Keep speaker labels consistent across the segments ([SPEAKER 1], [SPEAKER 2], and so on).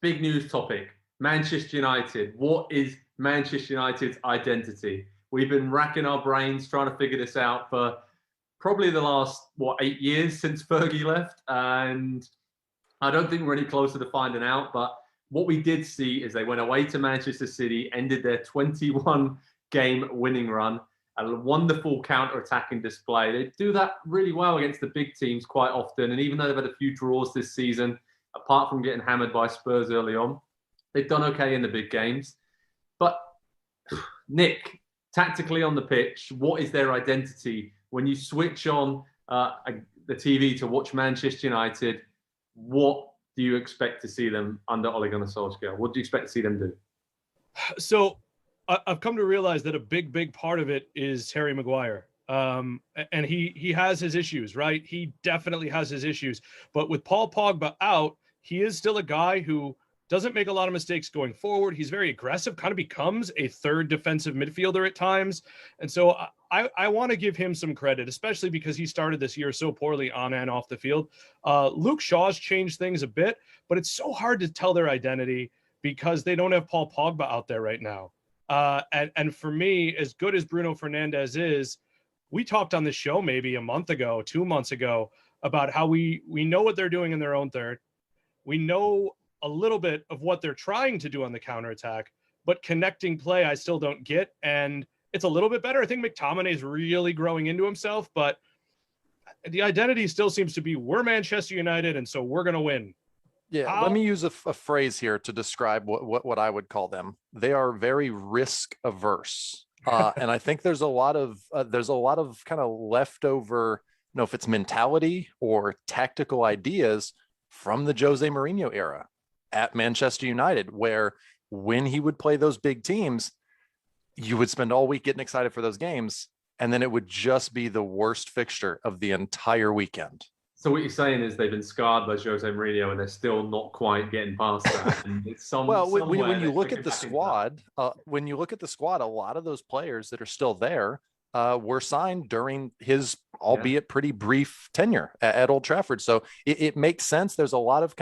[SPEAKER 1] big news topic, Manchester United. What is Manchester United's identity? We've been racking our brains trying to figure this out for probably the last, 8 years since Fergie left. And I don't think we're any closer to finding out. But what we did see is they went away to Manchester City, ended their 21-game winning run, a wonderful counter-attacking display. They do that really well against the big teams quite often. And even though they've had a few draws this season, apart from getting hammered by Spurs early on, they've done okay in the big games. But Nick, tactically on the pitch, what is their identity? When you switch on the TV to watch Manchester United, what do you expect to see them under Ole Gunnar Solskjaer? What do you expect to see them do?
[SPEAKER 2] So I've come to realize that a big part of it is Harry Maguire. And he has his issues, right? He definitely has his issues. But with Paul Pogba out, he is still a guy who doesn't make a lot of mistakes going forward. He's very aggressive, kind of becomes a third defensive midfielder at times. And so I want to give him some credit, especially because he started this year so poorly on and off the field. Luke Shaw's changed things a bit, but it's so hard to tell their identity because they don't have Paul Pogba out there right now. And for me, as good as Bruno Fernandes is, we talked on this show maybe a month ago, 2 months ago, about how we know what they're doing in their own third. We know a little bit of what they're trying to do on the counterattack, but connecting play I still don't get. And it's a little bit better. I think McTominay's really growing into himself, but the identity still seems to be we're Manchester United, and so we're going to win.
[SPEAKER 3] Yeah, let me use a phrase here to describe what I would call them. They are very risk averse. And I think there's a lot of kind of leftover, if it's mentality or tactical ideas from the Jose Mourinho era at Manchester United, where when he would play those big teams, you would spend all week getting excited for those games, and then it would just be the worst fixture of the entire weekend.
[SPEAKER 1] So what you're saying is they've been scarred by Jose Mourinho, and they're still not quite getting past that. And it's
[SPEAKER 3] when you look at the squad, a lot of those players that are still there were signed during his, albeit pretty brief tenure at Old Trafford. So it makes sense. There's a lot of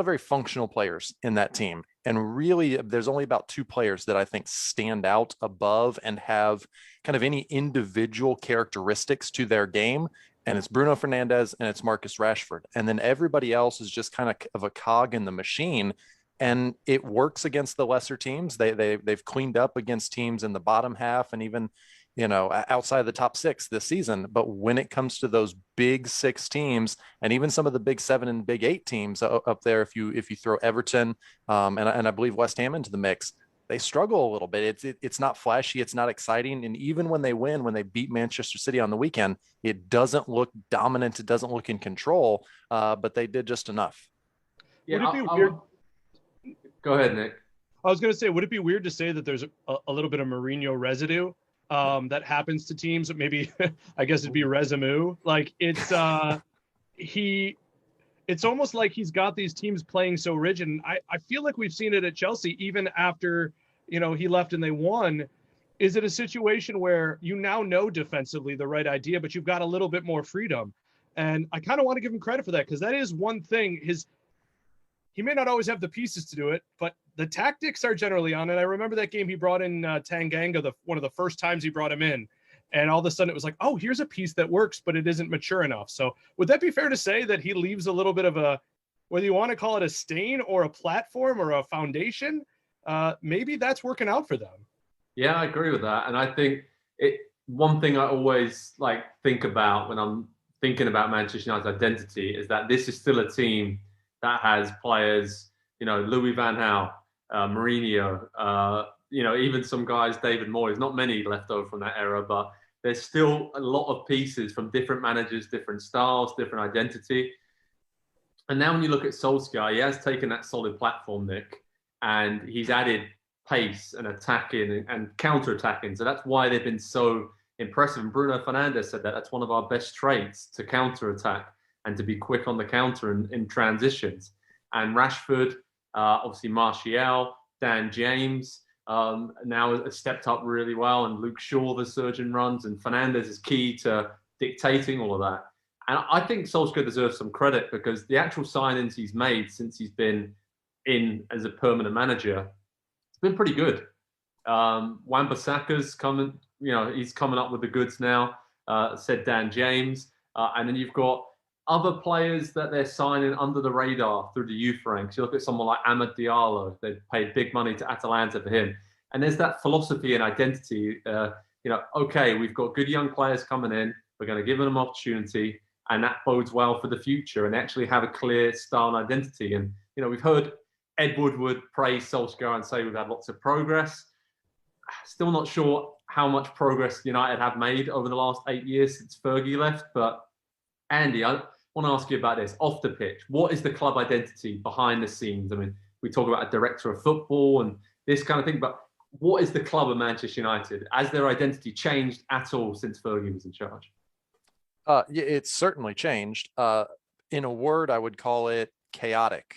[SPEAKER 3] very functional players in that team. And really, there's only about 2 players that I think stand out above and have kind of any individual characteristics to their game. And it's Bruno Fernandes and it's Marcus Rashford. And then everybody else is just kind of a cog in the machine. And it works against the lesser teams. They've cleaned up against teams in the bottom half and even, outside of the top 6 this season. But when it comes to those big 6 teams and even some of the big 7 and big 8 teams up there, if you throw Everton and I believe West Ham into the mix, they struggle a little bit. It's not flashy. It's not exciting. And even when they win, when they beat Manchester City on the weekend, it doesn't look dominant. It doesn't look in control, but they did just enough.
[SPEAKER 2] Yeah, would it be weird?
[SPEAKER 1] Go ahead, Nick.
[SPEAKER 2] I was going to say, would it be weird to say that there's a little bit of Mourinho residue that happens to teams? Maybe, I guess it'd be resume. Like it's almost like he's got these teams playing so rigid. And I feel like we've seen it at Chelsea, even after, he left and they won. Is it a situation where you now know defensively the right idea, but you've got a little bit more freedom? And I kind of want to give him credit for that, because that is one thing. He may not always have the pieces to do it, but the tactics are generally on. And I remember that game he brought in Tanganga, one of the first times he brought him in. And all of a sudden it was like, oh, here's a piece that works, but it isn't mature enough. So would that be fair to say that he leaves a little bit of a, whether you want to call it a stain or a platform or a foundation, maybe that's working out for them?
[SPEAKER 1] Yeah, I agree with that. And I think one thing I always think about when I'm thinking about Manchester United's identity is that this is still a team that has players, Louis van Gaal, Mourinho, even some guys, David Moyes, not many left over from that era, but there's still a lot of pieces from different managers, different styles, different identity. And now when you look at Solskjaer, he has taken that solid platform, Nick, and he's added pace and attacking and counter-attacking. So that's why they've been so impressive. And Bruno Fernandes said that that's one of our best traits, to counter-attack and to be quick on the counter in transitions. And Rashford, obviously Martial, Dan James, now has stepped up really well, and Luke Shaw, the surgeon runs, and Fernandes is key to dictating all of that. And I think Solskjaer deserves some credit, because the actual signings he's made since he's been in as a permanent manager, it's been pretty good. Wan-Bissaka's coming, he's coming up with the goods now, said Dan James. And then you've got other players that they're signing under the radar through the youth ranks. You look at someone like Amad Diallo. They've paid big money to Atalanta for him. And there's that philosophy and identity. Okay, we've got good young players coming in. We're going to give them an opportunity. And that bodes well for the future and actually have a clear style and identity. And, we've heard Ed Woodward praise Solskjaer and say we've had lots of progress. Still not sure how much progress United have made over the last 8 years since Fergie left. But Andy, I want to ask you about this. Off the pitch, what is the club identity behind the scenes? I mean, we talk about a director of football and this kind of thing, but what is the club of Manchester United? Has their identity changed at all since Fergie was in charge?
[SPEAKER 3] It's certainly changed. In a word, I would call it chaotic.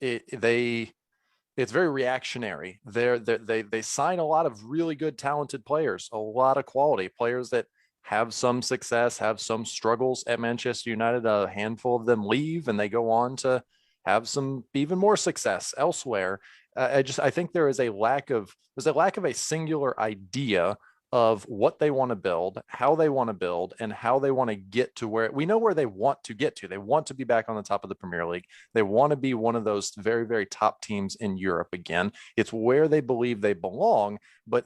[SPEAKER 3] It's very reactionary. They sign a lot of really good, talented players, a lot of quality players that have some success, have some struggles at Manchester United. A handful of them leave and they go on to have some even more success elsewhere. I think there's a lack of a singular idea of what they want to build, how they want to build, and how they want to get to where we know where they want to get to. They want to be back on the top of the Premier League. They want to be one of those very, very top teams in Europe again. It's where they believe they belong, but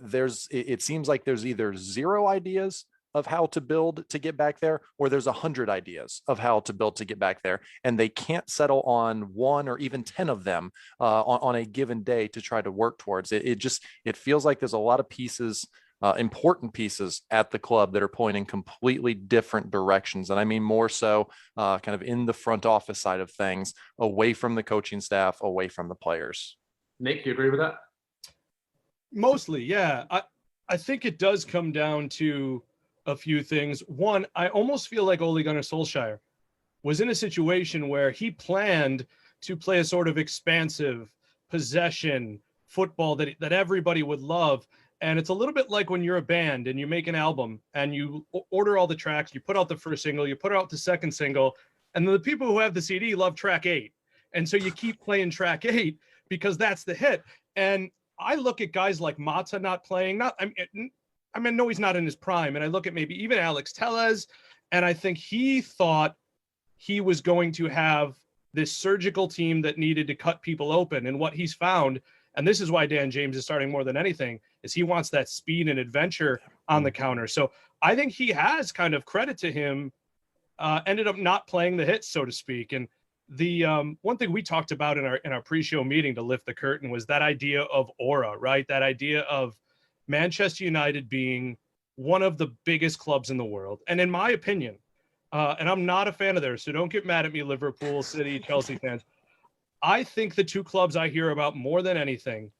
[SPEAKER 3] it seems like there's either zero ideas of how to build to get back there, or there's 100 ideas of how to build to get back there. And they can't settle on one or even 10 of them on a given day to try to work towards it. It feels like there's a lot of pieces, important pieces at the club that are pointing completely different directions. And I mean, more so kind of in the front office side of things, away from the coaching staff, away from the players.
[SPEAKER 1] Nick, you agree with that?
[SPEAKER 2] Mostly, yeah. I think it does come down to a few things. One, I almost feel like Ole Gunnar Solskjaer was in a situation where he planned to play a sort of expansive possession football that everybody would love. And it's a little bit like when you're a band and you make an album and you order all the tracks, you put out the first single, you put out the second single, and then the people who have the CD love track 8. And so you keep playing track 8 because that's the hit. And I look at guys like Mata not playing, no, he's not in his prime. And I look at maybe even Alex Tellez, and I think he thought he was going to have this surgical team that needed to cut people open. And what he's found, and this is why Dan James is starting more than anything, is he wants that speed and adventure on the counter. So I think he has, kind of credit to him, ended up not playing the hits, so to speak. And the one thing we talked about in our pre-show meeting to lift the curtain was that idea of aura, right? That idea of Manchester United being one of the biggest clubs in the world. And in my opinion, and I'm not a fan of theirs, so don't get mad at me, Liverpool, City, Chelsea fans. I think the two clubs I hear about more than anything,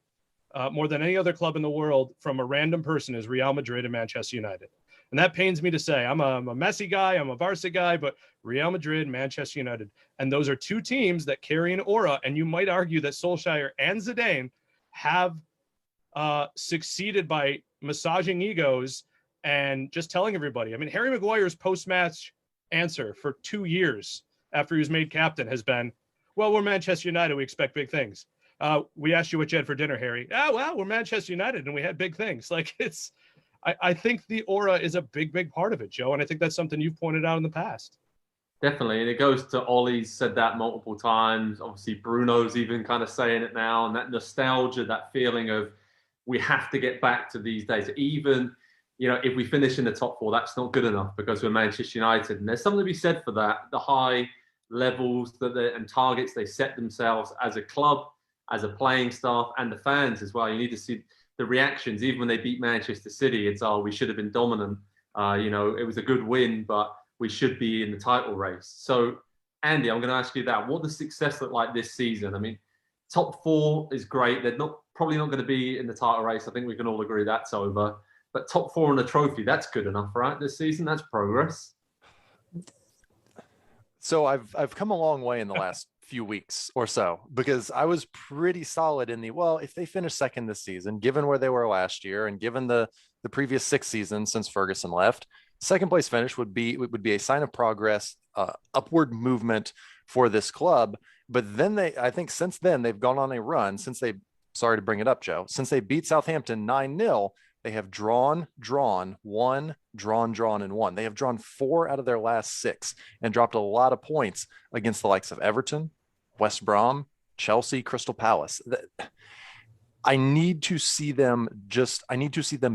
[SPEAKER 2] more than any other club in the world from a random person, is Real Madrid and Manchester United. And that pains me to say. I'm a Messi guy, I'm a Barca guy, but Real Madrid, Manchester United. And those are two teams that carry an aura. And you might argue that Solskjaer and Zidane have succeeded by massaging egos and just telling everybody. I mean, Harry Maguire's post-match answer for 2 years after he was made captain has been, well, we're Manchester United, we expect big things. We asked you what you had for dinner, Harry. Oh, well, we're Manchester United and we had big things. Like, I think the aura is a big, big part of it, Joe. And I think that's something you've pointed out in the past.
[SPEAKER 1] Definitely. And it goes to Ollie's said that multiple times. Obviously, Bruno's even kind of saying it now. And that nostalgia, that feeling of we have to get back to these days. Even, if we finish in the top 4, that's not good enough because we're Manchester United. And there's something to be said for that. The high levels and targets they set themselves as a club, as a playing staff, and the fans as well. You need to see the reactions. Even when they beat Manchester City, it's, we should have been dominant. It was a good win, but we should be in the title race. So, Andy, I'm going to ask you that. What does success look like this season? I mean, top 4 is great. They're probably not going to be in the title race. I think we can all agree that's over. But top 4 in a trophy, that's good enough, right? This season, that's progress.
[SPEAKER 3] So I've come a long way in the last few weeks or so, because I was pretty solid in if they finish second this season, given where they were last year and given the previous 6 seasons since Ferguson left, second place finish would be a sign of progress, upward movement for this club. But then I think since then, they've gone on a run sorry to bring it up, Joe, since they beat Southampton 9-0, they have drawn, won, and won. They have drawn 4 out of their last 6 and dropped a lot of points against the likes of Everton, West Brom, Chelsea, Crystal Palace. I need to see them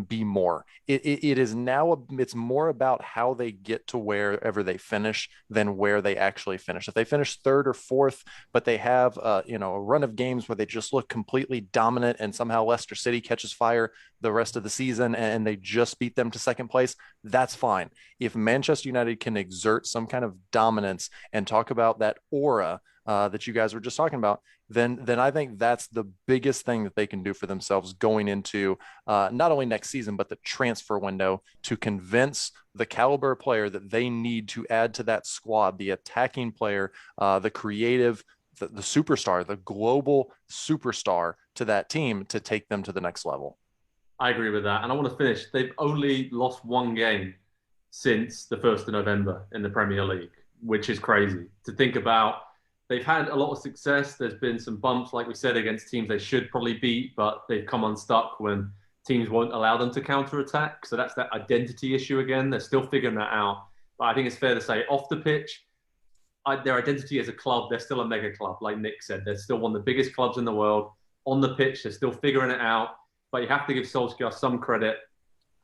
[SPEAKER 3] be more. It is now, it's more about how they get to wherever they finish than where they actually finish. If they finish 3rd or 4th, but they have a run of games where they just look completely dominant and somehow Leicester City catches fire the rest of the season and they just beat them to 2nd place, that's fine. If Manchester United can exert some kind of dominance and talk about that aura that you guys were just talking about, then I think that's the biggest thing that they can do for themselves going into not only next season, but the transfer window, to convince the caliber player that they need to add to that squad, the attacking player, the creative, the superstar, the global superstar to that team to take them to the next level.
[SPEAKER 1] I agree with that. And I want to finish. They've only lost 1 game since the 1st of November in the Premier League, which is crazy to think about. They've had a lot of success. There's been some bumps, like we said, against teams they should probably beat, but they've come unstuck when teams won't allow them to counterattack. So that's that identity issue again. They're still figuring that out. But I think it's fair to say off the pitch, their identity as a club, they're still a mega club. Like Nick said, they're still one of the biggest clubs in the world. On the pitch, they're still figuring it out. But you have to give Solskjaer some credit.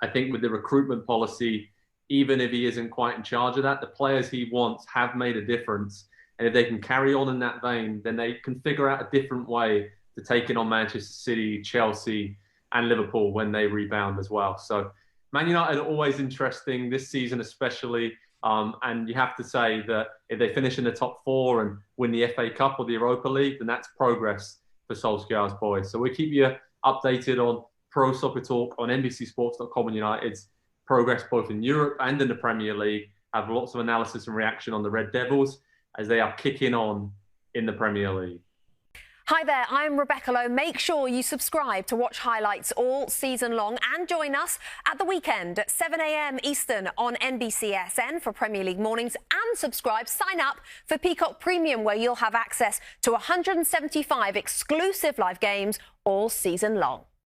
[SPEAKER 1] I think with the recruitment policy, even if he isn't quite in charge of that, the players he wants have made a difference. And if they can carry on in that vein, then they can figure out a different way to take it on Manchester City, Chelsea, and Liverpool when they rebound as well. So Man United are always interesting this season, especially. And you have to say that if they finish in the top 4 and win the FA Cup or the Europa League, then that's progress for Solskjaer's boys. So we'll keep you updated on Pro Soccer Talk on NBCSports.com and United's progress both in Europe and in the Premier League. Have lots of analysis and reaction on the Red Devils as they are kicking on in the Premier League.
[SPEAKER 4] Hi there, I'm Rebecca Lowe. Make sure you subscribe to watch highlights all season long and join us at the weekend at 7 a.m. Eastern on NBCSN for Premier League mornings, and sign up for Peacock Premium, where you'll have access to 175 exclusive live games all season long.